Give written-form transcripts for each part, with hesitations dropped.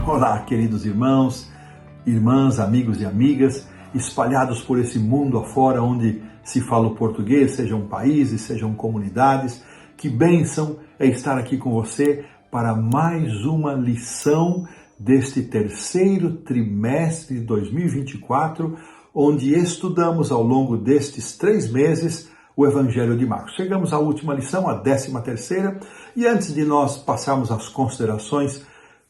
Olá, queridos irmãos, irmãs, amigos e amigas, espalhados por esse mundo afora onde se fala o português, sejam países, sejam comunidades. Que bênção é estar aqui com você para mais uma lição deste terceiro trimestre de 2024, onde estudamos ao longo destes 3 meses o Evangelho de Marcos. Chegamos à última lição, a 13ª, e antes de nós passarmos às considerações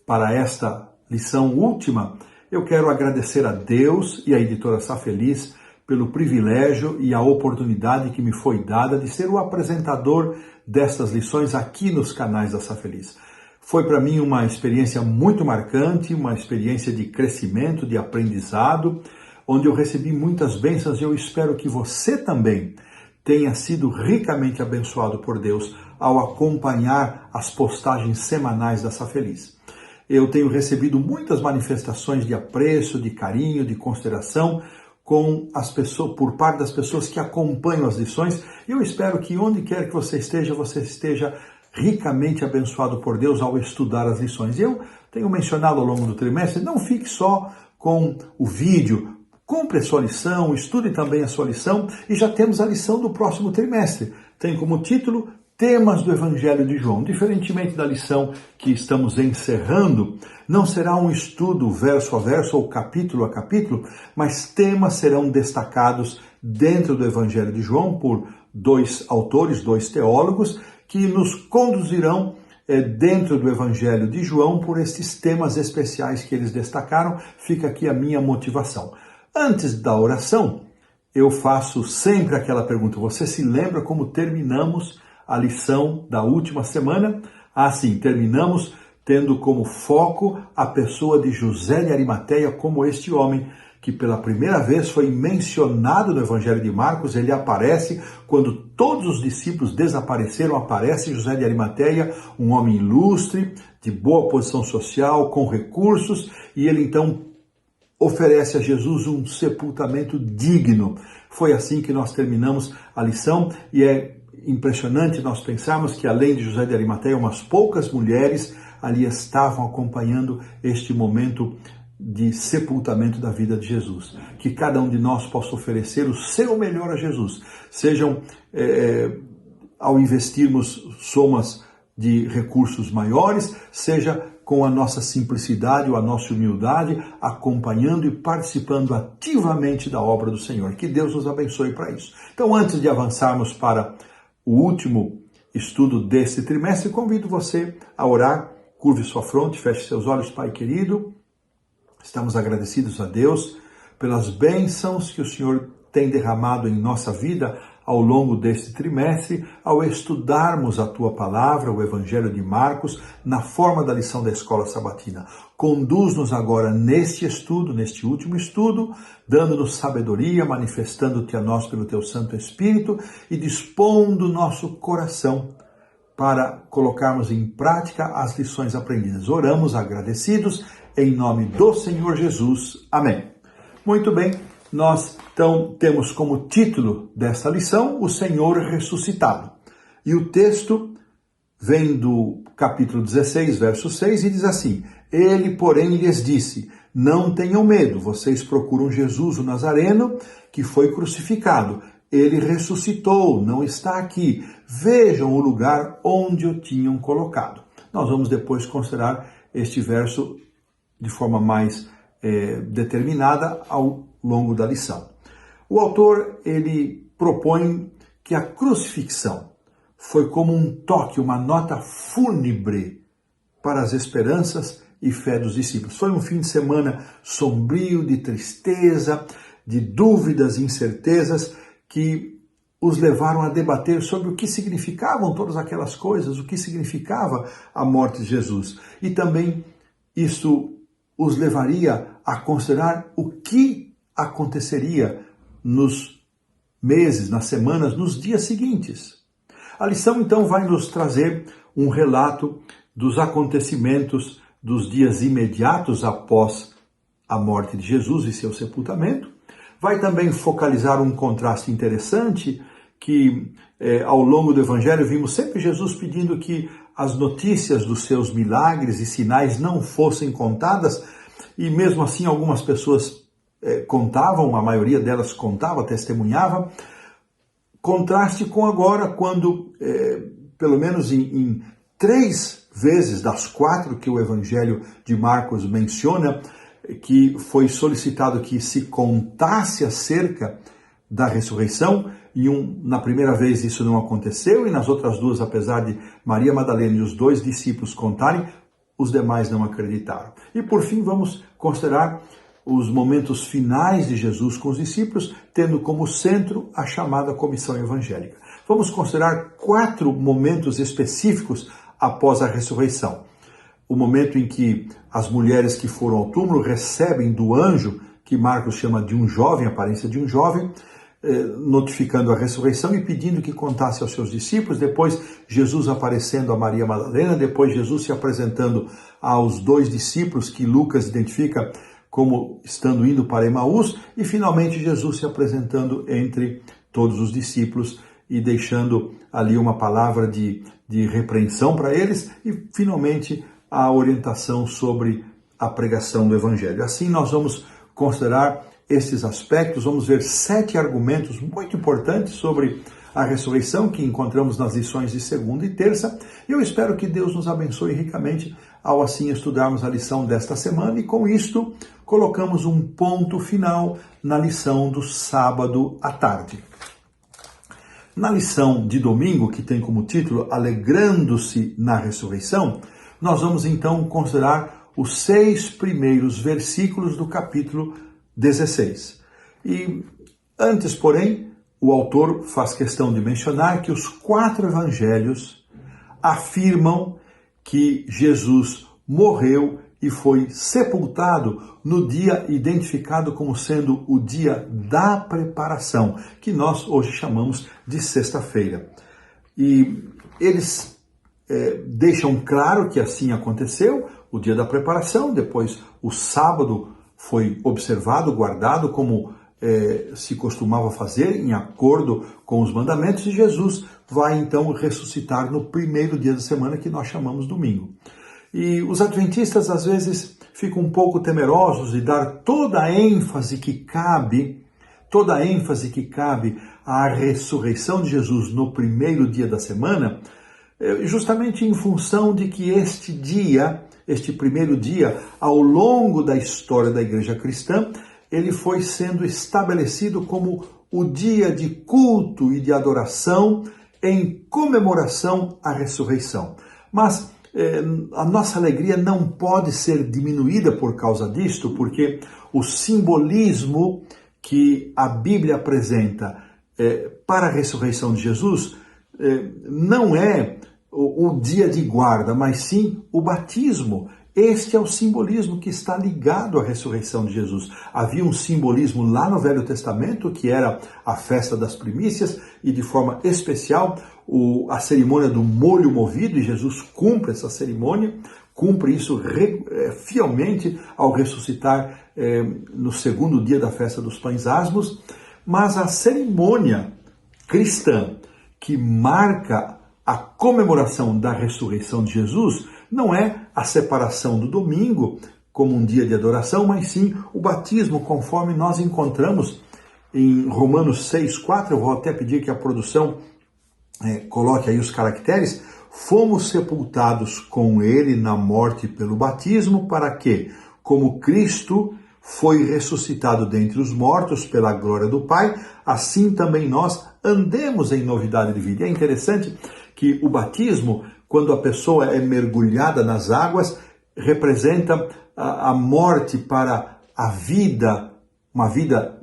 para esta lição última, eu quero agradecer a Deus e à editora Sá Feliz pelo privilégio e a oportunidade que me foi dada de ser o apresentador destas lições aqui nos canais da Sá Feliz. Foi para mim uma experiência muito marcante, uma experiência de crescimento, de aprendizado, onde eu recebi muitas bênçãos e eu espero que você também tenha sido ricamente abençoado por Deus ao acompanhar as postagens semanais da Sá Feliz. Eu tenho recebido muitas manifestações de apreço, de carinho, de consideração por parte das pessoas que acompanham as lições. E eu espero que onde quer que você esteja ricamente abençoado por Deus ao estudar as lições. E eu tenho mencionado ao longo do trimestre, não fique só com o vídeo, cumpre a sua lição, estude também a sua lição, e já temos a lição do próximo trimestre. Tem como título Temas do Evangelho de João. Diferentemente da lição que estamos encerrando, não será um estudo verso a verso ou capítulo a capítulo, mas temas serão destacados dentro do Evangelho de João por 2 autores, 2 teólogos, que nos conduzirão dentro do Evangelho de João por estes temas especiais que eles destacaram. Fica aqui a minha motivação. Antes da oração, eu faço sempre aquela pergunta: você se lembra como terminamos a lição da última semana? Assim, terminamos tendo como foco a pessoa de José de Arimateia como este homem que pela primeira vez foi mencionado no Evangelho de Marcos. Ele aparece quando todos os discípulos desapareceram, aparece José de Arimateia, um homem ilustre, de boa posição social, com recursos, e ele então oferece a Jesus um sepultamento digno. Foi assim que nós terminamos a lição, e é impressionante nós pensarmos que além de José de Arimateia, umas poucas mulheres ali estavam acompanhando este momento de sepultamento da vida de Jesus. Que cada um de nós possa oferecer o seu melhor a Jesus. Sejam, ao investirmos somas de recursos maiores, seja com a nossa simplicidade ou a nossa humildade, acompanhando e participando ativamente da obra do Senhor. Que Deus nos abençoe para isso. Então, antes de avançarmos para o último estudo desse trimestre, convido você a orar. Curve sua fronte, feche seus olhos. Pai querido, estamos agradecidos a Deus pelas bênçãos que o Senhor tem derramado em nossa vida ao longo deste trimestre, ao estudarmos a Tua Palavra, o Evangelho de Marcos, na forma da lição da Escola Sabatina. Conduz-nos agora neste estudo, neste último estudo, dando-nos sabedoria, manifestando-te a nós pelo Teu Santo Espírito e dispondo o nosso coração para colocarmos em prática as lições aprendidas. Oramos agradecidos em nome do Senhor Jesus. Amém. Muito bem. Nós, então, temos como título desta lição o Senhor ressuscitado. E o texto vem do capítulo 16, verso 6, e diz assim: Ele, porém, lhes disse: Não tenham medo, vocês procuram Jesus, o Nazareno, que foi crucificado. Ele ressuscitou, não está aqui. Vejam o lugar onde o tinham colocado. Nós vamos depois considerar este verso de forma mais determinada ao longo da lição. O autor, ele propõe que a crucifixão foi como um toque, uma nota fúnebre para as esperanças e fé dos discípulos. Foi um fim de semana sombrio, de tristeza, de dúvidas e incertezas que os levaram a debater sobre o que significavam todas aquelas coisas, o que significava a morte de Jesus. E também isso os levaria a considerar o que aconteceria nos meses, nas semanas, nos dias seguintes. A lição, então, vai nos trazer um relato dos acontecimentos dos dias imediatos após a morte de Jesus e seu sepultamento. Vai também focalizar um contraste interessante que ao longo do Evangelho vimos sempre Jesus pedindo que as notícias dos seus milagres e sinais não fossem contadas, e mesmo assim algumas pessoas contavam, a maioria delas contava, testemunhava. Contraste com agora, quando, pelo menos em 3 vezes das 4 que o Evangelho de Marcos menciona, que foi solicitado que se contasse acerca da ressurreição, e na primeira vez isso não aconteceu, e nas outras 2, apesar de Maria Madalena e os 2 discípulos contarem, os demais não acreditaram. E por fim vamos considerar os momentos finais de Jesus com os discípulos, tendo como centro a chamada comissão evangélica. Vamos considerar 4 momentos específicos após a ressurreição. O momento em que as mulheres que foram ao túmulo recebem do anjo, que Marcos chama de um jovem, a aparência de um jovem, notificando a ressurreição e pedindo que contasse aos seus discípulos. Depois Jesus aparecendo a Maria Madalena, depois Jesus se apresentando aos 2 discípulos que Lucas identifica como estando indo para Emaús, e finalmente Jesus se apresentando entre todos os discípulos e deixando ali uma palavra de repreensão para eles, e finalmente a orientação sobre a pregação do Evangelho. Assim nós vamos considerar esses aspectos, vamos ver 7 argumentos muito importantes sobre a ressurreição que encontramos nas lições de segunda e terça. Eu espero que Deus nos abençoe ricamente ao assim estudarmos a lição desta semana, e com isto colocamos um ponto final na lição do sábado à tarde. Na lição de domingo, que tem como título Alegrando-se na Ressurreição, nós vamos então considerar os 6 primeiros versículos do capítulo 16. E antes, porém, o autor faz questão de mencionar que os 4 evangelhos afirmam que Jesus morreu e foi sepultado no dia identificado como sendo o dia da preparação, que nós hoje chamamos de sexta-feira. E eles deixam claro que assim aconteceu, o dia da preparação, depois o sábado foi observado, guardado, como se costumava fazer, em acordo com os mandamentos, e Jesus vai então ressuscitar no primeiro dia da semana, que nós chamamos domingo. E os adventistas às vezes ficam um pouco temerosos de dar toda a ênfase que cabe à ressurreição de Jesus no primeiro dia da semana, justamente em função de que este primeiro dia, ao longo da história da igreja cristã, ele foi sendo estabelecido como o dia de culto e de adoração em comemoração à ressurreição. Mas a nossa alegria não pode ser diminuída por causa disto, porque o simbolismo que a Bíblia apresenta para a ressurreição de Jesus não é o dia de guarda, mas sim o batismo. Este é o simbolismo que está ligado à ressurreição de Jesus. Havia um simbolismo lá no Velho Testamento, que era a festa das primícias, e de forma especial a cerimônia do molho movido, e Jesus cumpre essa cerimônia, cumpre isso fielmente ao ressuscitar no segundo dia da festa dos pães asmos. Mas a cerimônia cristã que marca a comemoração da ressurreição de Jesus não é a separação do domingo como um dia de adoração, mas sim o batismo, conforme nós encontramos em Romanos 6,4. Eu vou até pedir que a produção coloque aí os caracteres. Fomos sepultados com ele na morte pelo batismo, para que, como Cristo foi ressuscitado dentre os mortos pela glória do Pai, assim também nós andemos em novidade de vida. É interessante que o batismo, quando a pessoa é mergulhada nas águas, representa a morte para a vida, uma vida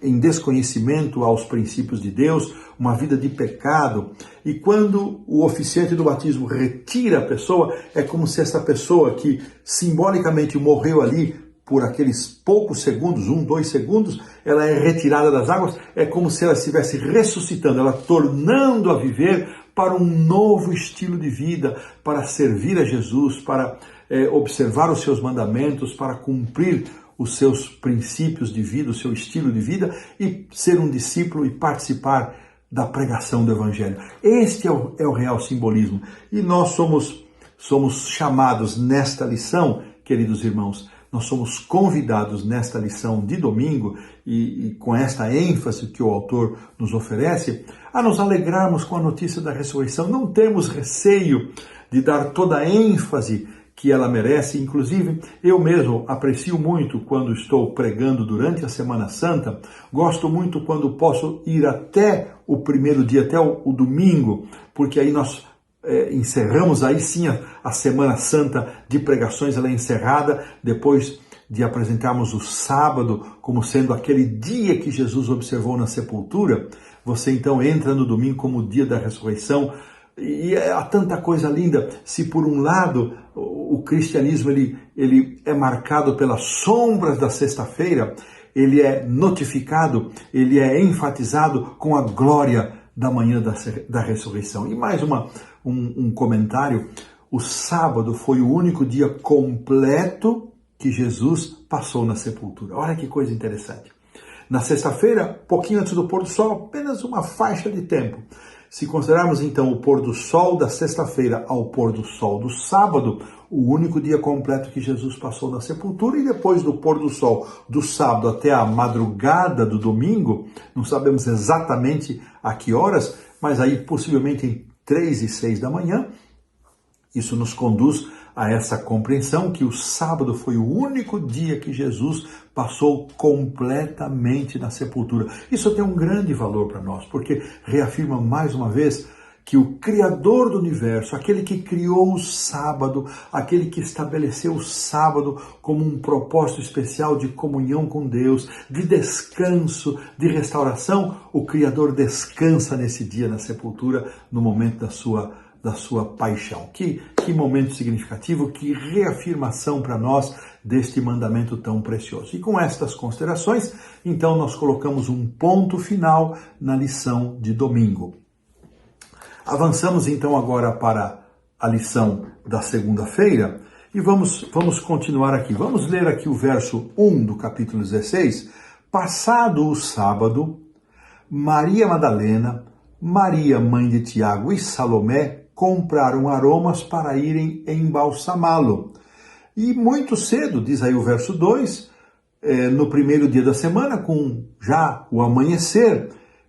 em desconhecimento aos princípios de Deus, uma vida de pecado. E quando o oficiante do batismo retira a pessoa, é como se essa pessoa que simbolicamente morreu ali por aqueles poucos segundos, 1, 2 segundos, ela é retirada das águas, é como se ela estivesse ressuscitando, ela tornando a viver para um novo estilo de vida, para servir a Jesus, para observar os seus mandamentos, para cumprir os seus princípios de vida, o seu estilo de vida, e ser um discípulo e participar da pregação do Evangelho. Este é o real simbolismo. E nós somos chamados nesta lição, queridos irmãos, nós somos convidados nesta lição de domingo, e com esta ênfase que o autor nos oferece, a nos alegrarmos com a notícia da ressurreição. Não temos receio de dar toda a ênfase que ela merece. Inclusive, eu mesmo aprecio muito quando estou pregando durante a Semana Santa, gosto muito quando posso ir até o primeiro dia, até o domingo, porque aí nós encerramos aí sim a Semana Santa de pregações. Ela é encerrada depois de apresentarmos o sábado como sendo aquele dia que Jesus observou na sepultura. Você então entra no domingo como o dia da ressurreição, e há tanta coisa linda. Se por um lado o cristianismo ele é marcado pelas sombras da sexta-feira, ele é notificado, ele é enfatizado com a glória da manhã da ressurreição. E mais um comentário: o sábado foi o único dia completo que Jesus passou na sepultura. Olha que coisa interessante. Na sexta-feira, pouquinho antes do pôr do sol, apenas uma faixa de tempo. Se considerarmos então o pôr do sol da sexta-feira ao pôr do sol do sábado, o único dia completo que Jesus passou na sepultura, e depois do pôr do sol do sábado até a madrugada do domingo, não sabemos exatamente a que horas, mas aí possivelmente em 3 e 6 da manhã, isso nos conduz a essa compreensão que o sábado foi o único dia que Jesus passou completamente na sepultura. Isso tem um grande valor para nós, porque reafirma mais uma vez que o Criador do universo, aquele que criou o sábado, aquele que estabeleceu o sábado como um propósito especial de comunhão com Deus, de descanso, de restauração, o Criador descansa nesse dia na sepultura, no momento da sua paixão. Que momento significativo, que reafirmação para nós deste mandamento tão precioso. E com estas considerações, então nós colocamos um ponto final na lição de domingo. Avançamos então agora para a lição da segunda-feira e vamos continuar aqui. Vamos ler aqui o verso 1 do capítulo 16. Passado o sábado, Maria Madalena, Maria, mãe de Tiago, e Salomé compraram aromas para irem embalsamá-lo. E muito cedo, diz aí o verso 2, no primeiro dia da semana, com já o amanhecer,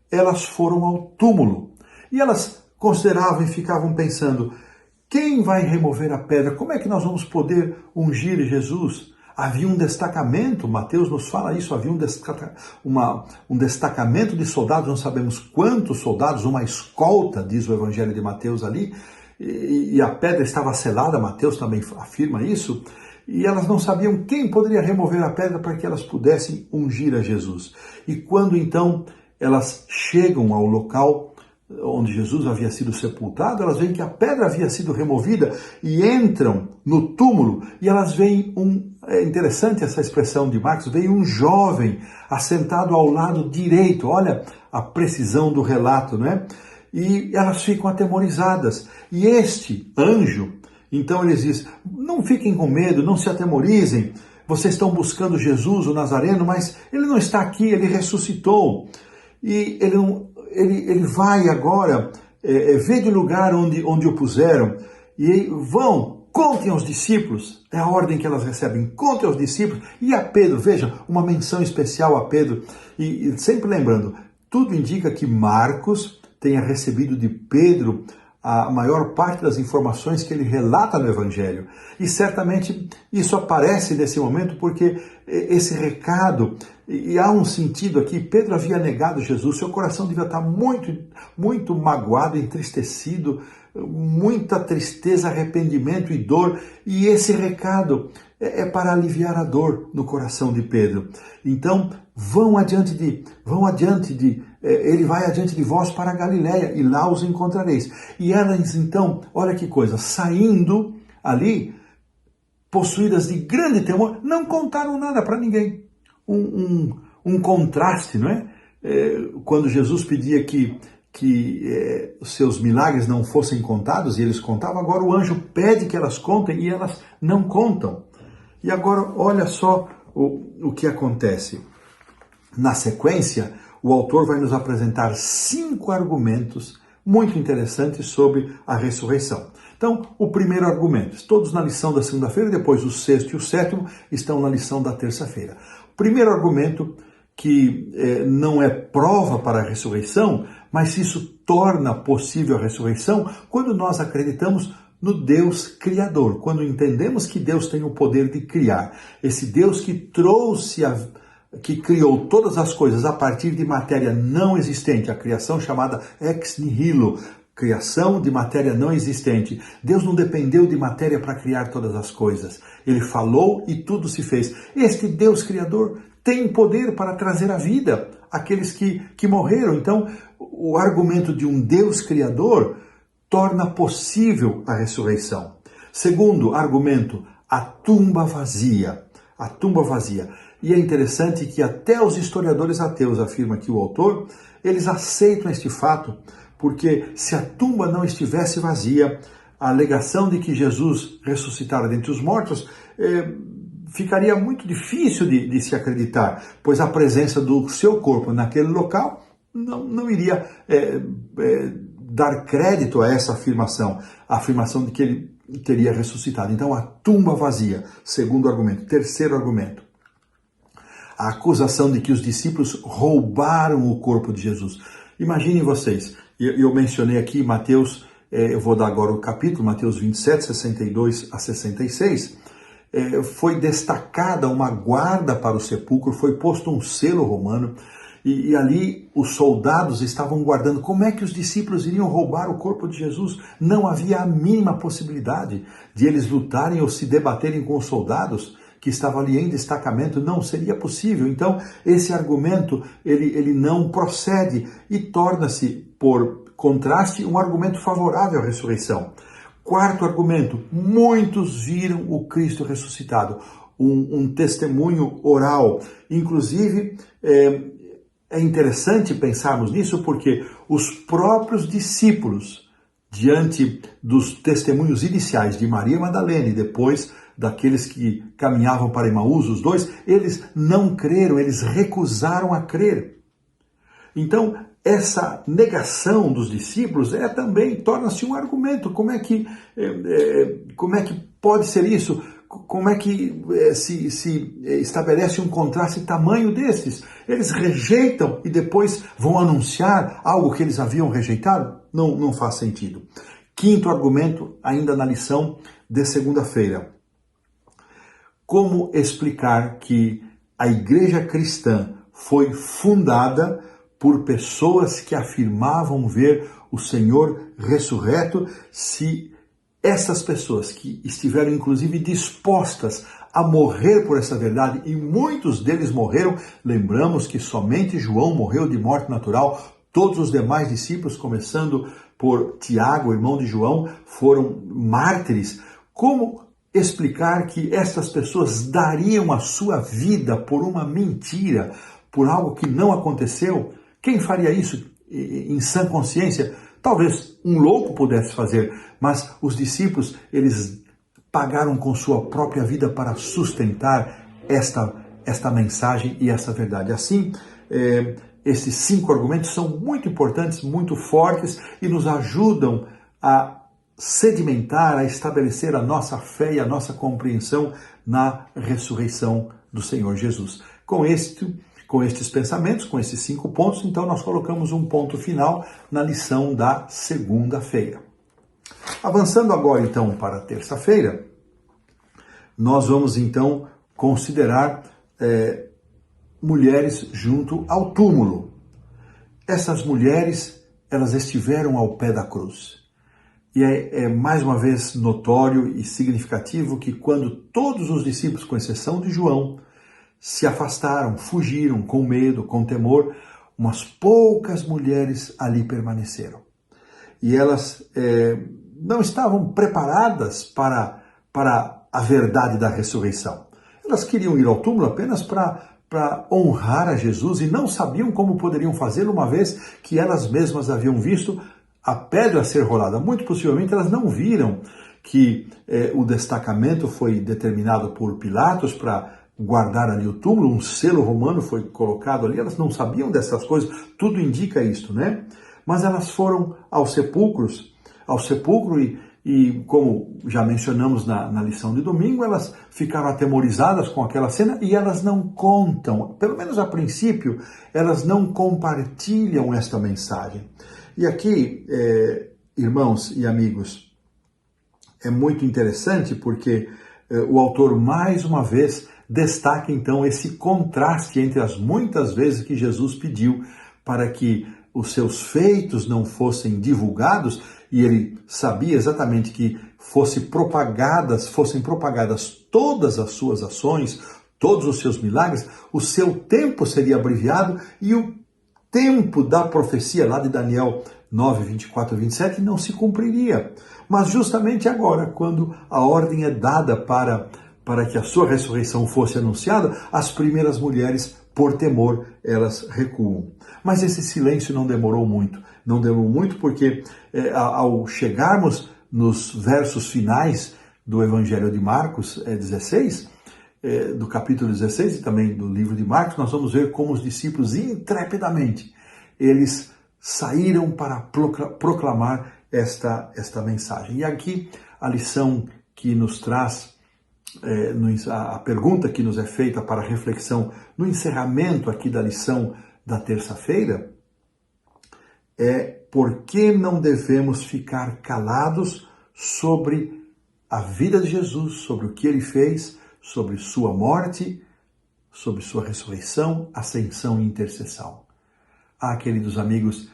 elas foram ao túmulo. E elas consideravam e ficavam pensando: quem vai remover a pedra? Como é que nós vamos poder ungir Jesus? Havia um destacamento, Mateus nos fala isso, havia um destacamento de soldados, não sabemos quantos soldados, uma escolta, diz o Evangelho de Mateus ali, e a pedra estava selada, Mateus também afirma isso, e elas não sabiam quem poderia remover a pedra para que elas pudessem ungir a Jesus. E quando então elas chegam ao local onde Jesus havia sido sepultado, elas veem que a pedra havia sido removida e entram no túmulo, e elas veem é interessante essa expressão de Marcos, veio um jovem assentado ao lado direito. Olha a precisão do relato, não é? E elas ficam atemorizadas. E este anjo, então eles dizem: não fiquem com medo, não se atemorizem, vocês estão buscando Jesus, o Nazareno, mas ele não está aqui, ele ressuscitou. E ele vai agora ver de lugar onde o puseram, e vão, contem aos discípulos, é a ordem que elas recebem, contem aos discípulos, e a Pedro, veja, uma menção especial a Pedro, e sempre lembrando, tudo indica que Marcos tenha recebido de Pedro a maior parte das informações que ele relata no Evangelho, e certamente isso aparece nesse momento porque esse recado, e há um sentido aqui, Pedro havia negado Jesus, seu coração devia estar muito, muito magoado, entristecido, muita tristeza, arrependimento e dor, e esse recado é para aliviar a dor no coração de Pedro. Então, ele vai adiante de vós para a Galileia, e lá os encontrareis. E elas então, olha que coisa, saindo ali, possuídas de grande temor, não contaram nada para ninguém. Um contraste, não é? Quando Jesus pedia que os seus milagres não fossem contados, e eles contavam, agora o anjo pede que elas contem e elas não contam. E agora olha só o que acontece. Na sequência, o autor vai nos apresentar 5 argumentos muito interessantes sobre a ressurreição. Então, o primeiro argumento, todos na lição da segunda-feira, depois o 6º e o 7º estão na lição da terça-feira. O primeiro argumento, que não é prova para a ressurreição, mas isso torna possível a ressurreição quando nós acreditamos no Deus Criador, quando entendemos que Deus tem o poder de criar. Esse Deus que criou todas as coisas a partir de matéria não existente, a criação chamada ex nihilo, criação de matéria não existente. Deus não dependeu de matéria para criar todas as coisas. Ele falou e tudo se fez. Este Deus Criador tem poder para trazer a vida àqueles que morreram. Então, o argumento de um Deus Criador torna possível a ressurreição. Segundo argumento, a tumba vazia. A tumba vazia. E é interessante que até os historiadores ateus, afirma aqui o autor, eles aceitam este fato, porque se a tumba não estivesse vazia, a alegação de que Jesus ressuscitara dentre os mortos ficaria muito difícil de se acreditar, pois a presença do seu corpo naquele local não iria dar crédito a essa afirmação, a afirmação de que ele teria ressuscitado. Então, a tumba vazia, segundo argumento. Terceiro argumento, a acusação de que os discípulos roubaram o corpo de Jesus. Imaginem vocês, eu mencionei aqui Mateus, eu vou dar agora o capítulo, Mateus 27, 62 a 66, foi destacada uma guarda para o sepulcro, foi posto um selo romano, e ali os soldados estavam guardando. Como é que os discípulos iriam roubar o corpo de Jesus? Não havia a mínima possibilidade de eles lutarem ou se debaterem com os soldados que estavam ali em destacamento. Não seria possível. Então, esse argumento, ele não procede e torna-se, por contraste, um argumento favorável à ressurreição. Quarto argumento, muitos viram o Cristo ressuscitado. Um testemunho oral. Inclusive, é interessante pensarmos nisso porque os próprios discípulos, diante dos testemunhos iniciais de Maria Madalena e depois daqueles que caminhavam para Emaús, os dois, eles não creram, eles recusaram a crer. Então, essa negação dos discípulos também torna-se um argumento. Como é que pode ser isso? Como é que se estabelece um contraste tamanho desses? Eles rejeitam e depois vão anunciar algo que eles haviam rejeitado? Não faz sentido. Quinto argumento, ainda na lição de segunda-feira. Como explicar que a igreja cristã foi fundada por pessoas que afirmavam ver o Senhor ressurreto, se essas pessoas que estiveram inclusive dispostas a morrer por essa verdade, e muitos deles morreram, lembramos que somente João morreu de morte natural, todos os demais discípulos, começando por Tiago, irmão de João, foram mártires. Como explicar que essas pessoas dariam a sua vida por uma mentira, por algo que não aconteceu? Quem faria isso em sã consciência? Talvez um louco pudesse fazer, mas os discípulos, eles pagaram com sua própria vida para sustentar esta mensagem e essa verdade. Assim, esses 5 argumentos são muito importantes, muito fortes e nos ajudam a sedimentar, a estabelecer a nossa fé e a nossa compreensão na ressurreição do Senhor Jesus. Com estes pensamentos, com esses 5 pontos, então nós colocamos um ponto final na lição da segunda-feira. Avançando agora então para a terça-feira, nós vamos então considerar mulheres junto ao túmulo. Essas mulheres, elas estiveram ao pé da cruz. E é mais uma vez notório e significativo que quando todos os discípulos, com exceção de João, se afastaram, fugiram com medo, com temor, umas poucas mulheres ali permaneceram. E elas não estavam preparadas para a verdade da ressurreição. Elas queriam ir ao túmulo apenas para honrar a Jesus e não sabiam como poderiam fazê-lo, uma vez que elas mesmas haviam visto a pedra ser rolada. Muito possivelmente elas não viram que o destacamento foi determinado por Pilatos para guardar ali o túmulo, um selo romano foi colocado ali, elas não sabiam dessas coisas, tudo indica isto, né? Mas elas foram ao sepulcro e como já mencionamos na lição de domingo, elas ficaram atemorizadas com aquela cena e elas não contam, pelo menos a princípio, elas não compartilham esta mensagem. E aqui, irmãos e amigos, é muito interessante porque o autor mais uma vez destaca então esse contraste entre as muitas vezes que Jesus pediu para que os seus feitos não fossem divulgados, e ele sabia exatamente que fossem propagadas todas as suas ações, todos os seus milagres, o seu tempo seria abreviado e o tempo da profecia lá de Daniel 9, 24 e 27 não se cumpriria. Mas justamente agora, quando a ordem é dada para que a sua ressurreição fosse anunciada, as primeiras mulheres, por temor, elas recuam. Mas esse silêncio não demorou muito. Não demorou muito porque ao chegarmos nos versos finais do Evangelho de Marcos 16, do capítulo 16 e também do livro de Marcos, nós vamos ver como os discípulos intrepidamente, eles saíram para proclamar esta mensagem. E aqui a lição que nos traz, a pergunta que nos é feita para reflexão no encerramento aqui da lição da terça-feira é: por que não devemos ficar calados sobre a vida de Jesus, sobre o que ele fez, sobre sua morte, sobre sua ressurreição, ascensão e intercessão? Queridos amigos,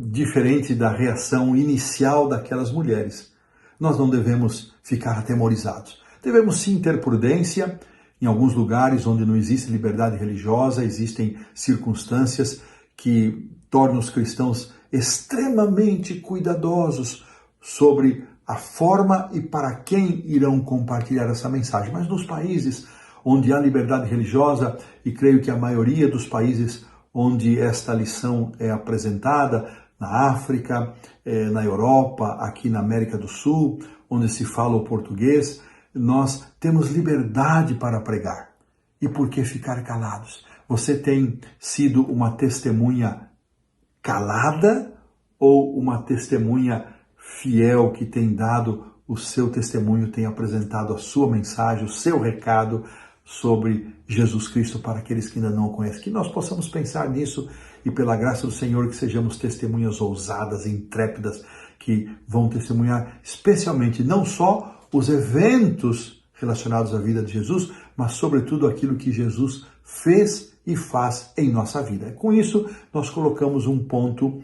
diferente da reação inicial daquelas mulheres, nós não devemos ficar atemorizados. Devemos sim ter prudência. Em alguns lugares onde não existe liberdade religiosa, existem circunstâncias que tornam os cristãos extremamente cuidadosos sobre a forma e para quem irão compartilhar essa mensagem. Mas nos países onde há liberdade religiosa, e creio que a maioria dos países onde esta lição é apresentada, na África, na Europa, aqui na América do Sul, onde se fala o português, nós temos liberdade para pregar. E por que ficar calados? Você tem sido uma testemunha calada ou uma testemunha fiel que tem dado o seu testemunho, tem apresentado a sua mensagem, o seu recado sobre Jesus Cristo para aqueles que ainda não o conhecem? Que nós possamos pensar nisso e, pela graça do Senhor, que sejamos testemunhas ousadas, intrépidas, que vão testemunhar especialmente não só os eventos relacionados à vida de Jesus, mas sobretudo aquilo que Jesus fez e faz em nossa vida. Com isso, nós colocamos um ponto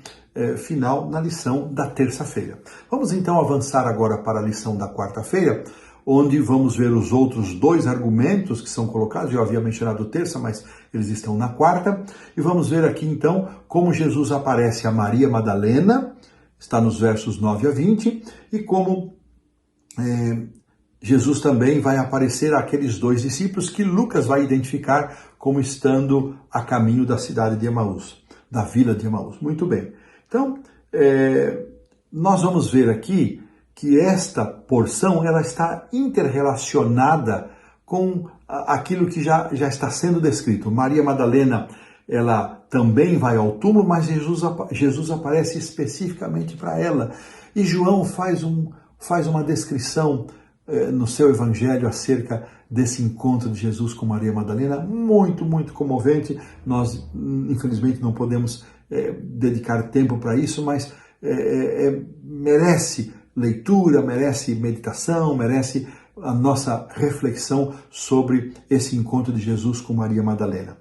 final na lição da terça-feira. Vamos então avançar agora para a lição da quarta-feira, onde vamos ver os outros dois argumentos que são colocados. Eu havia mencionado terça, mas eles estão na quarta. E vamos ver aqui então como Jesus aparece a Maria Madalena, está nos versos 9 a 20, e como Jesus também vai aparecer àqueles dois discípulos que Lucas vai identificar como estando a caminho da cidade de Emaús, da vila de Emaús. Muito bem. Então, nós vamos ver aqui que esta porção ela está interrelacionada com aquilo que já está sendo descrito. Maria Madalena, ela também vai ao túmulo, mas Jesus aparece especificamente para ela. E João faz uma descrição no seu evangelho acerca desse encontro de Jesus com Maria Madalena, muito, muito comovente. Nós, infelizmente, não podemos dedicar tempo para isso, mas merece leitura, merece meditação, merece a nossa reflexão sobre esse encontro de Jesus com Maria Madalena.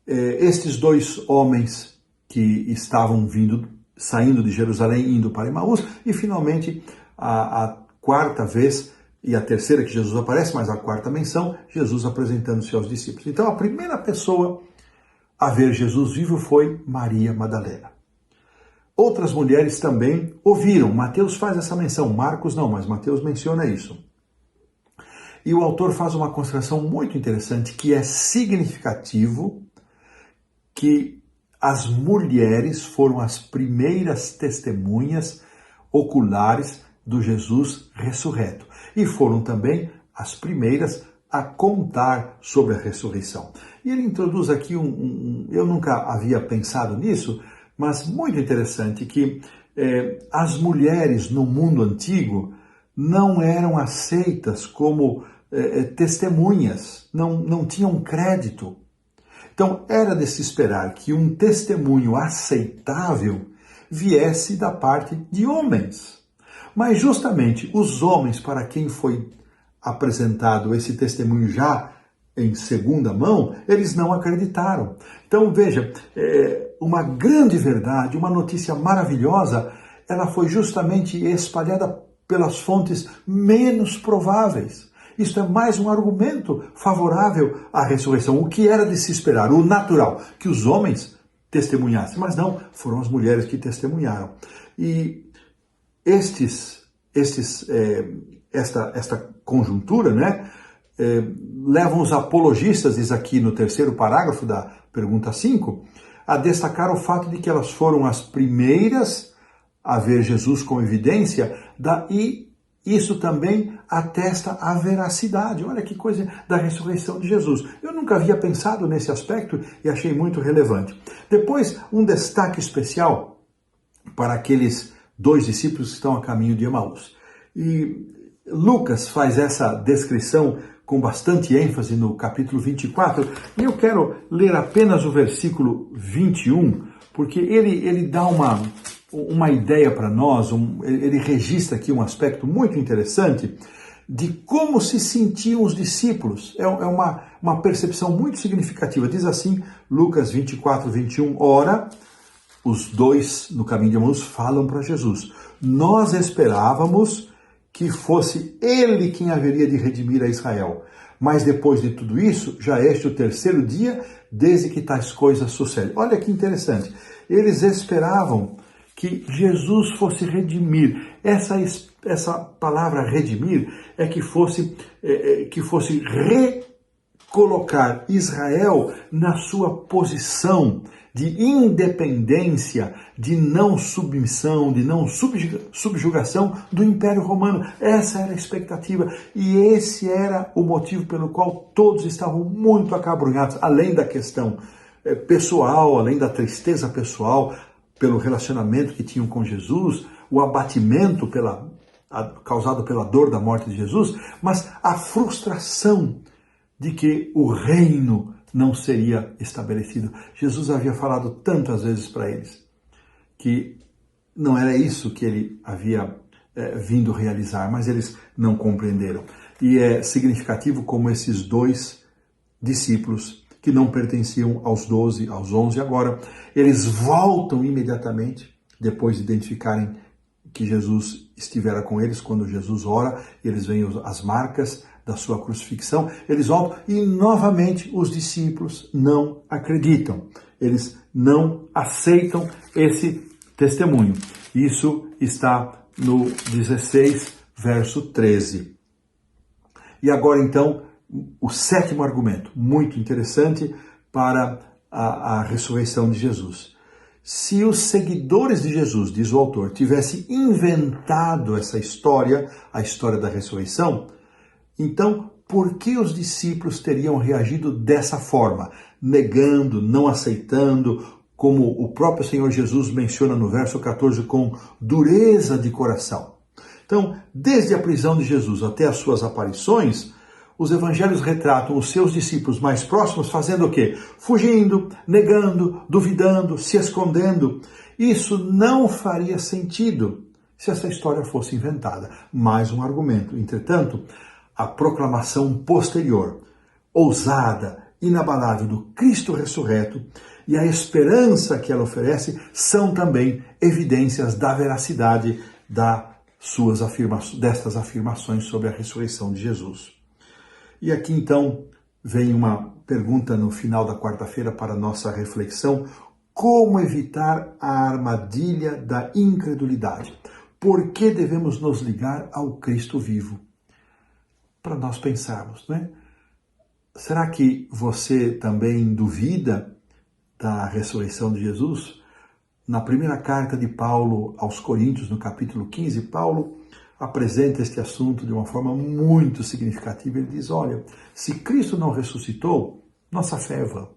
Estes dois homens que estavam saindo de Jerusalém, indo para Emaús, e finalmente a quarta vez e a terceira que Jesus aparece, mas a quarta menção, Jesus apresentando-se aos discípulos. Então a primeira pessoa a ver Jesus vivo foi Maria Madalena. Outras mulheres também ouviram. Mateus faz essa menção, Marcos não, mas Mateus menciona isso. E o autor faz uma consideração muito interessante, que é significativo que as mulheres foram as primeiras testemunhas oculares do Jesus ressurreto. E foram também as primeiras a contar sobre a ressurreição. E ele introduz aqui eu nunca havia pensado nisso, mas muito interessante, que as mulheres no mundo antigo não eram aceitas como testemunhas, não tinham crédito. Então era de se esperar que um testemunho aceitável viesse da parte de homens. Mas justamente os homens para quem foi apresentado esse testemunho já em segunda mão, eles não acreditaram. Então veja, uma grande verdade, uma notícia maravilhosa, ela foi justamente espalhada pelas fontes menos prováveis. Isto é mais um argumento favorável à ressurreição. O que era de se esperar, o natural, que os homens testemunhassem, mas não, foram as mulheres que testemunharam. E esta conjuntura, né, levam os apologistas, diz aqui no terceiro parágrafo da pergunta 5, a destacar o fato de que elas foram as primeiras a ver Jesus com evidência, e isso também atesta a veracidade. Olha que coisa da ressurreição de Jesus. Eu nunca havia pensado nesse aspecto e achei muito relevante. Depois, um destaque especial para aqueles 2 discípulos que estão a caminho de Emaús. E Lucas faz essa descrição com bastante ênfase no capítulo 24, e eu quero ler apenas o versículo 21, porque ele dá uma ideia para nós, ele registra aqui um aspecto muito interessante de como se sentiam os discípulos. É uma percepção muito significativa. Diz assim, Lucas 24, 21, ora, os 2 no caminho de Emaús falam para Jesus: nós esperávamos que fosse ele quem haveria de redimir a Israel. Mas depois de tudo isso, já é este o 3º dia desde que tais coisas sucedem. Olha que interessante. Eles esperavam que Jesus fosse redimir. Essa palavra redimir é que fosse recolocar Israel na sua posição de independência, de não submissão, de não subjugação do Império Romano. Essa era a expectativa e esse era o motivo pelo qual todos estavam muito acabrunhados, além da questão pessoal, além da tristeza pessoal, pelo relacionamento que tinham com Jesus, o abatimento causado pela dor da morte de Jesus, mas a frustração de que o reino não seria estabelecido. Jesus havia falado tantas vezes para eles que não era isso que ele havia vindo realizar, mas eles não compreenderam. E é significativo como esses 2 discípulos que não pertenciam aos 12, aos 11 agora, eles voltam imediatamente, depois de identificarem que Jesus estivera com eles, quando Jesus ora, eles veem as marcas da sua crucifixão, eles voltam e novamente os discípulos não acreditam, eles não aceitam esse testemunho. Isso está no 16, verso 13. E agora então, o 7º argumento, muito interessante para a ressurreição de Jesus. Se os seguidores de Jesus, diz o autor, tivessem inventado essa história, a história da ressurreição, então por que os discípulos teriam reagido dessa forma, negando, não aceitando, como o próprio Senhor Jesus menciona no verso 14, com dureza de coração? Então, desde a prisão de Jesus até as suas aparições, os evangelhos retratam os seus discípulos mais próximos fazendo o quê? Fugindo, negando, duvidando, se escondendo. Isso não faria sentido se essa história fosse inventada. Mais um argumento. Entretanto, a proclamação posterior, ousada, inabalável do Cristo ressurreto e a esperança que ela oferece são também evidências da veracidade destas afirmações sobre a ressurreição de Jesus. E aqui então vem uma pergunta no final da quarta-feira para nossa reflexão: como evitar a armadilha da incredulidade? Por que devemos nos ligar ao Cristo vivo? Para nós pensarmos, né? Será que você também duvida da ressurreição de Jesus? Na primeira carta de Paulo aos Coríntios, no capítulo 15, Paulo apresenta este assunto de uma forma muito significativa. Ele diz, olha, se Cristo não ressuscitou, nossa fé é vã.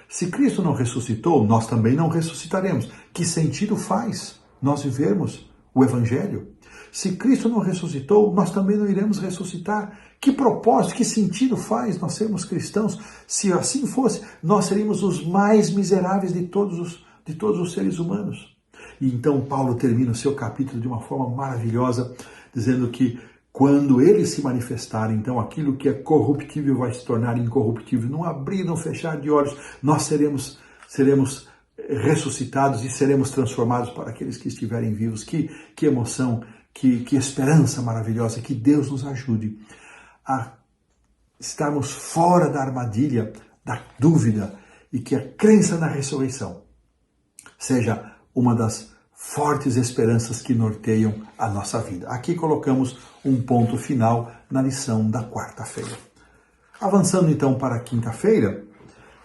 Se Cristo não ressuscitou, nós também não ressuscitaremos. Que sentido faz nós vivermos o Evangelho? Se Cristo não ressuscitou, nós também não iremos ressuscitar. Que propósito, que sentido faz nós sermos cristãos? Se assim fosse, nós seríamos os mais miseráveis de todos os seres humanos. E então Paulo termina o seu capítulo de uma forma maravilhosa, dizendo que quando ele se manifestar, então aquilo que é corruptível vai se tornar incorruptível. Num abrir, num fechar de olhos, nós seremos ressuscitados e seremos transformados para aqueles que estiverem vivos. Que emoção, que esperança maravilhosa. Que Deus nos ajude a estarmos fora da armadilha, da dúvida, e que a crença na ressurreição seja uma das fortes esperanças que norteiam a nossa vida. Aqui colocamos um ponto final na lição da quarta-feira. Avançando então para a quinta-feira,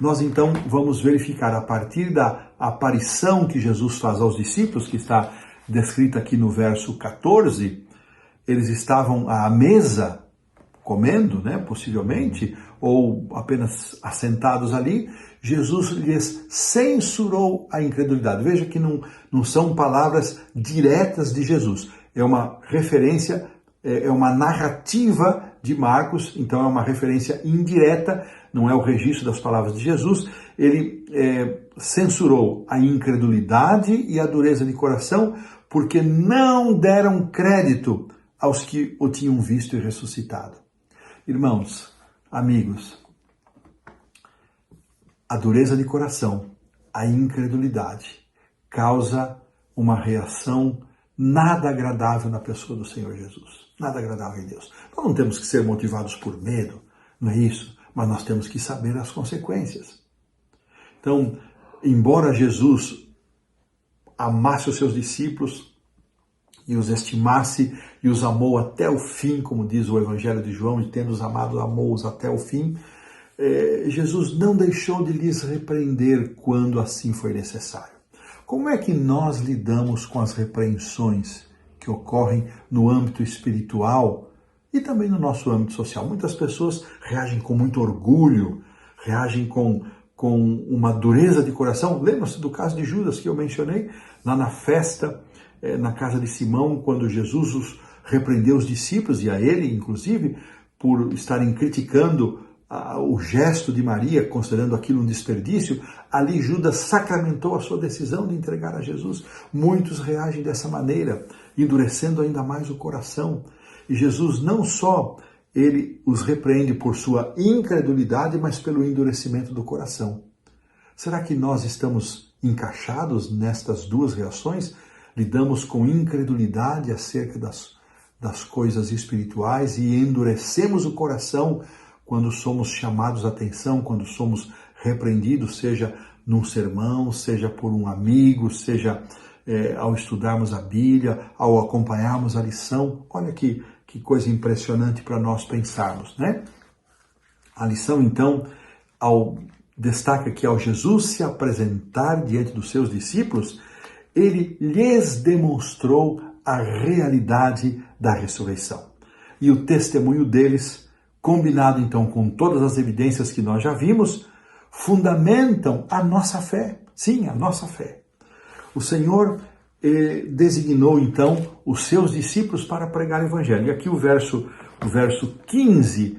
nós então vamos verificar a partir da aparição que Jesus faz aos discípulos, que está descrita aqui no verso 14, eles estavam à mesa comendo, possivelmente, ou apenas assentados ali. Jesus lhes censurou a incredulidade. Veja que não são palavras diretas de Jesus. É uma referência, é uma narrativa de Marcos, então é uma referência indireta, não é o registro das palavras de Jesus. Ele censurou a incredulidade e a dureza de coração, porque não deram crédito aos que o tinham visto e ressuscitado. Irmãos, amigos, a dureza de coração, a incredulidade, causa uma reação nada agradável na pessoa do Senhor Jesus. Nada agradável em Deus. Nós não temos que ser motivados por medo, não é isso? Mas nós temos que saber as consequências. Então, embora Jesus amasse os seus discípulos e os estimasse e os amou até o fim, como diz o Evangelho de João, e tendo-os amado, amou-os até o fim, Jesus não deixou de lhes repreender quando assim foi necessário. Como é que nós lidamos com as repreensões que ocorrem no âmbito espiritual e também no nosso âmbito social? Muitas pessoas reagem com muito orgulho, reagem com uma dureza de coração. Lembra-se do caso de Judas que eu mencionei lá na festa, na casa de Simão, quando Jesus repreendeu os discípulos, e a ele, inclusive, por estarem criticando o gesto de Maria, considerando aquilo um desperdício. Ali Judas sacramentou a sua decisão de entregar a Jesus. Muitos reagem dessa maneira, endurecendo ainda mais o coração. E Jesus não só ele os repreende por sua incredulidade, mas pelo endurecimento do coração. Será que nós estamos encaixados nestas duas reações? Lidamos com incredulidade acerca das coisas espirituais e endurecemos o coração quando somos chamados a atenção, quando somos repreendidos, seja num sermão, seja por um amigo, seja ao estudarmos a Bíblia, ao acompanharmos a lição. Olha que coisa impressionante para nós pensarmos, né? A lição, então, destaca que ao Jesus se apresentar diante dos seus discípulos, ele lhes demonstrou a realidade da ressurreição. E o testemunho deles, combinado então com todas as evidências que nós já vimos, fundamentam a nossa fé. Sim, a nossa fé. O Senhor designou então os seus discípulos para pregar o Evangelho. E aqui o verso 15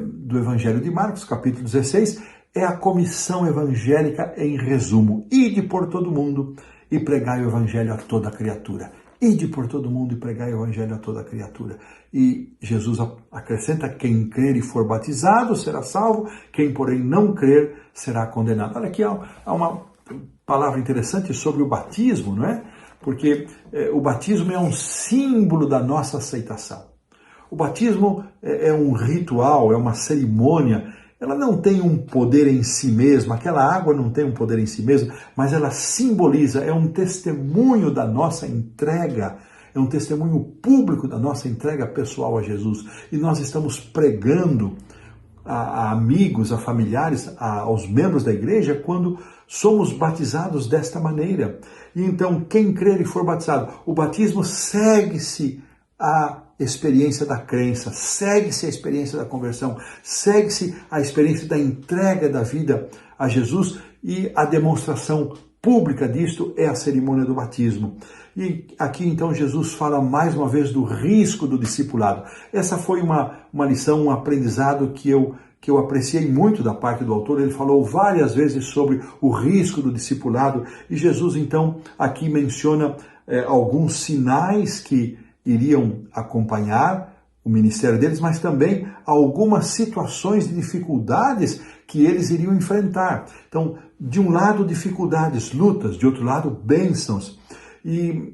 do Evangelho de Marcos, capítulo 16, é a comissão evangélica em resumo. Ide por todo mundo e pregai o Evangelho a toda criatura. Ide por todo mundo e pregai o Evangelho a toda criatura. E Jesus acrescenta: quem crer e for batizado será salvo, quem porém não crer será condenado. Olha aqui, há uma palavra interessante sobre o batismo, não é? Porque o batismo é um símbolo da nossa aceitação. O batismo é um ritual, é uma cerimônia. Ela não tem um poder em si mesma, aquela água não tem um poder em si mesma, mas ela simboliza, é um testemunho da nossa entrega, é um testemunho público da nossa entrega pessoal a Jesus. E nós estamos pregando a amigos, a familiares, aos membros da igreja, quando somos batizados desta maneira. E então, quem crer e for batizado, o batismo segue-se a experiência da crença, segue-se a experiência da conversão, segue-se a experiência da entrega da vida a Jesus, e a demonstração pública disto é a cerimônia do batismo. E aqui então Jesus fala mais uma vez do risco do discipulado. Essa foi uma lição, um aprendizado que eu apreciei muito da parte do autor. Ele falou várias vezes sobre o risco do discipulado, e Jesus então aqui menciona alguns sinais que iriam acompanhar o ministério deles, mas também algumas situações de dificuldades que eles iriam enfrentar. Então, de um lado, dificuldades, lutas, de outro lado, bênçãos. E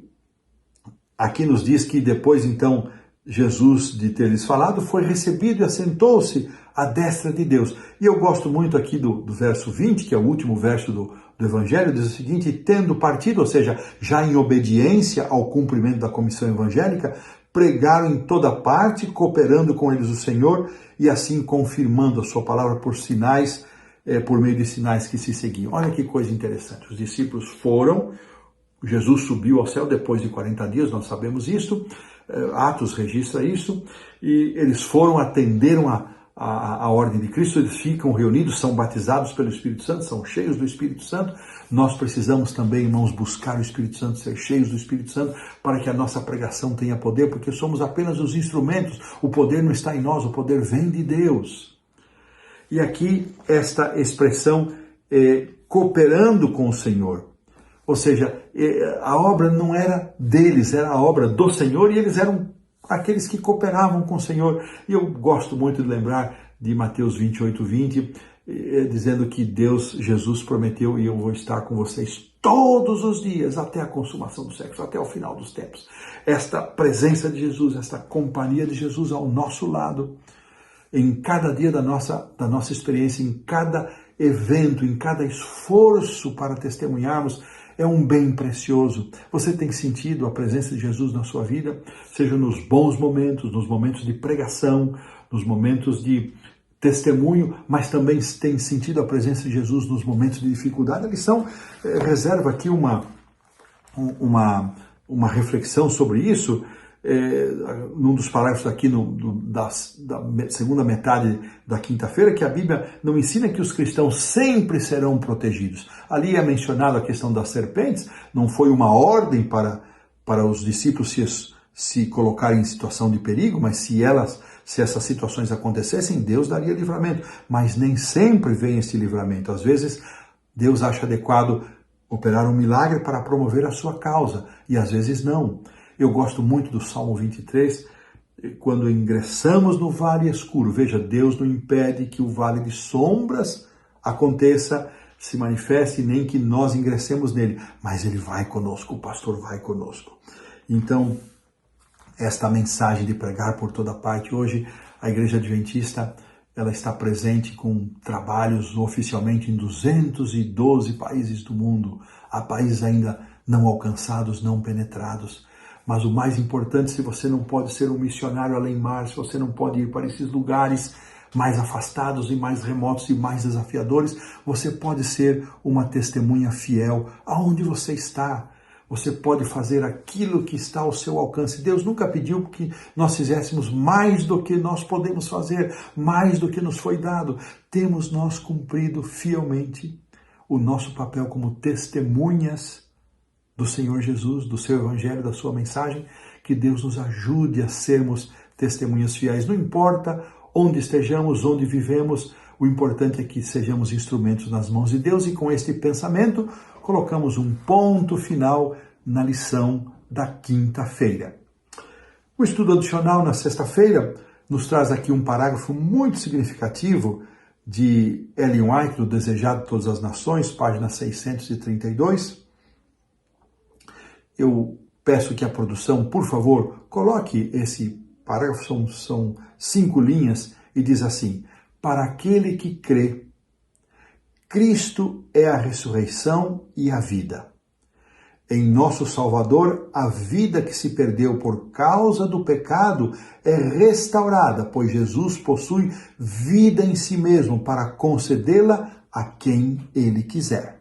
aqui nos diz que depois, então, Jesus, de ter lhes falado, foi recebido e assentou-se à destra de Deus. E eu gosto muito aqui do verso 20, que é o último verso do Evangelho, diz o seguinte: tendo partido, ou seja, já em obediência ao cumprimento da comissão evangélica, pregaram em toda parte, cooperando com eles o Senhor, e assim confirmando a sua palavra por sinais, por meio de sinais que se seguiam. Olha que coisa interessante. Os discípulos foram, Jesus subiu ao céu depois de 40 dias, nós sabemos isso, Atos registra isso, e eles foram, atenderam a ordem de Cristo, eles ficam reunidos, são batizados pelo Espírito Santo, são cheios do Espírito Santo. Nós precisamos também, irmãos, buscar o Espírito Santo, ser cheios do Espírito Santo, para que a nossa pregação tenha poder, porque somos apenas os instrumentos, o poder não está em nós, o poder vem de Deus. E aqui esta expressão, cooperando com o Senhor, ou seja, a obra não era deles, era a obra do Senhor, e eles eram aqueles que cooperavam com o Senhor. E eu gosto muito de lembrar de Mateus 28:20, dizendo que Jesus prometeu: e eu vou estar com vocês todos os dias, até a consumação do século, até o final dos tempos. Esta presença de Jesus, esta companhia de Jesus ao nosso lado, em cada dia da nossa experiência, em cada evento, em cada esforço para testemunharmos, é um bem precioso. Você tem sentido a presença de Jesus na sua vida, seja nos bons momentos, nos momentos de pregação, nos momentos de testemunho, mas também tem sentido a presença de Jesus nos momentos de dificuldade? A lição reserva aqui uma reflexão sobre isso, num dos parágrafos aqui da segunda metade da quinta-feira, que a Bíblia não ensina que os cristãos sempre serão protegidos. Ali é mencionado a questão das serpentes, não foi uma ordem para os discípulos se colocarem em situação de perigo, mas se essas situações acontecessem, Deus daria livramento. Mas nem sempre vem esse livramento. Às vezes, Deus acha adequado operar um milagre para promover a sua causa, e às vezes não. Eu gosto muito do Salmo 23, quando ingressamos no vale escuro. Veja, Deus não impede que o vale de sombras aconteça, se manifeste, nem que nós ingressemos nele, mas Ele vai conosco, o pastor vai conosco. Então, esta mensagem de pregar por toda parte, hoje a Igreja Adventista, ela está presente com trabalhos oficialmente em 212 países do mundo. Há países ainda não alcançados, não penetrados. Mas o mais importante, se você não pode ser um missionário além-mar, se você não pode ir para esses lugares mais afastados e mais remotos e mais desafiadores, você pode ser uma testemunha fiel aonde você está. Você pode fazer aquilo que está ao seu alcance. Deus nunca pediu que nós fizéssemos mais do que nós podemos fazer, mais do que nos foi dado. Temos nós cumprido fielmente o nosso papel como testemunhas do Senhor Jesus, do seu Evangelho, da sua mensagem. Que Deus nos ajude a sermos testemunhas fiéis. Não importa onde estejamos, onde vivemos, o importante é que sejamos instrumentos nas mãos de Deus. E com este pensamento, colocamos um ponto final na lição da quinta-feira. O estudo adicional na sexta-feira nos traz aqui um parágrafo muito significativo de Ellen White, do Desejado de Todas as Nações, página 632. Eu peço que a produção, por favor, coloque esse parágrafo, são 5 linhas, e diz assim: para aquele que crê, Cristo é a ressurreição e a vida. Em nosso Salvador, a vida que se perdeu por causa do pecado é restaurada, pois Jesus possui vida em si mesmo para concedê-la a quem Ele quiser.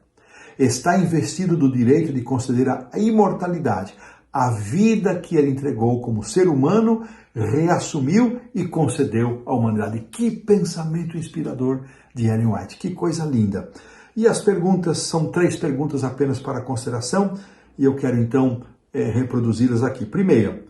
Está investido do direito de conceder a imortalidade, a vida que ele entregou como ser humano, reassumiu e concedeu à humanidade. Que pensamento inspirador de Ellen White, que coisa linda. E as perguntas, são 3 perguntas apenas para consideração, e eu quero então reproduzi-las aqui. Primeira,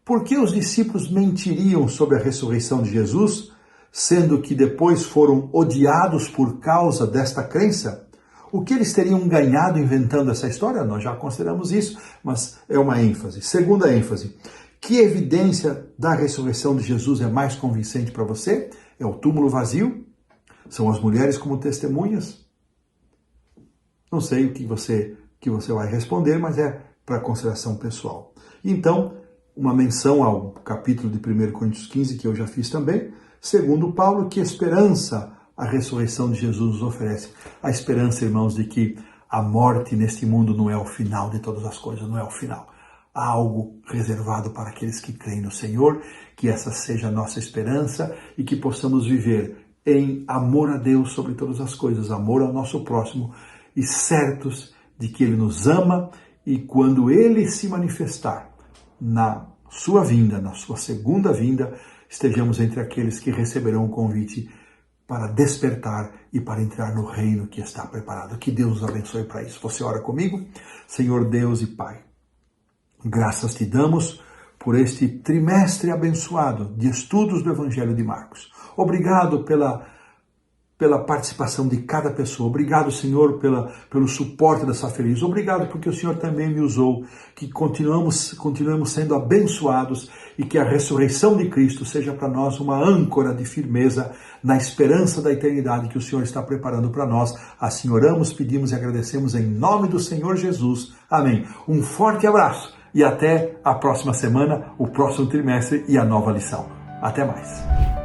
por que os discípulos mentiriam sobre a ressurreição de Jesus, sendo que depois foram odiados por causa desta crença? O que eles teriam ganhado inventando essa história? Nós já consideramos isso, mas é uma ênfase. Segunda ênfase, que evidência da ressurreição de Jesus é mais convincente para você? É o túmulo vazio? São as mulheres como testemunhas? Não sei o que você vai responder, mas é para consideração pessoal. Então, uma menção ao capítulo de 1 Coríntios 15, que eu já fiz também. Segundo Paulo, que esperança a ressurreição de Jesus nos oferece. A esperança, irmãos, de que a morte neste mundo não é o final de todas as coisas, não é o final. Há algo reservado para aqueles que creem no Senhor, que essa seja a nossa esperança e que possamos viver em amor a Deus sobre todas as coisas, amor ao nosso próximo e certos de que Ele nos ama e quando Ele se manifestar na sua vinda, na sua segunda vinda, estejamos entre aqueles que receberão o convite para despertar e para entrar no reino que está preparado. Que Deus nos abençoe para isso. Você ora comigo? Senhor Deus e Pai, graças te damos por este trimestre abençoado de estudos do Evangelho de Marcos. Obrigado pela participação de cada pessoa. Obrigado, Senhor, pelo suporte dessa feliz. Obrigado porque o Senhor também me usou, que continuamos sendo abençoados e que a ressurreição de Cristo seja para nós uma âncora de firmeza na esperança da eternidade que o Senhor está preparando para nós. Assim oramos, pedimos e agradecemos em nome do Senhor Jesus. Amém. Um forte abraço e até a próxima semana, o próximo trimestre e a nova lição. Até mais.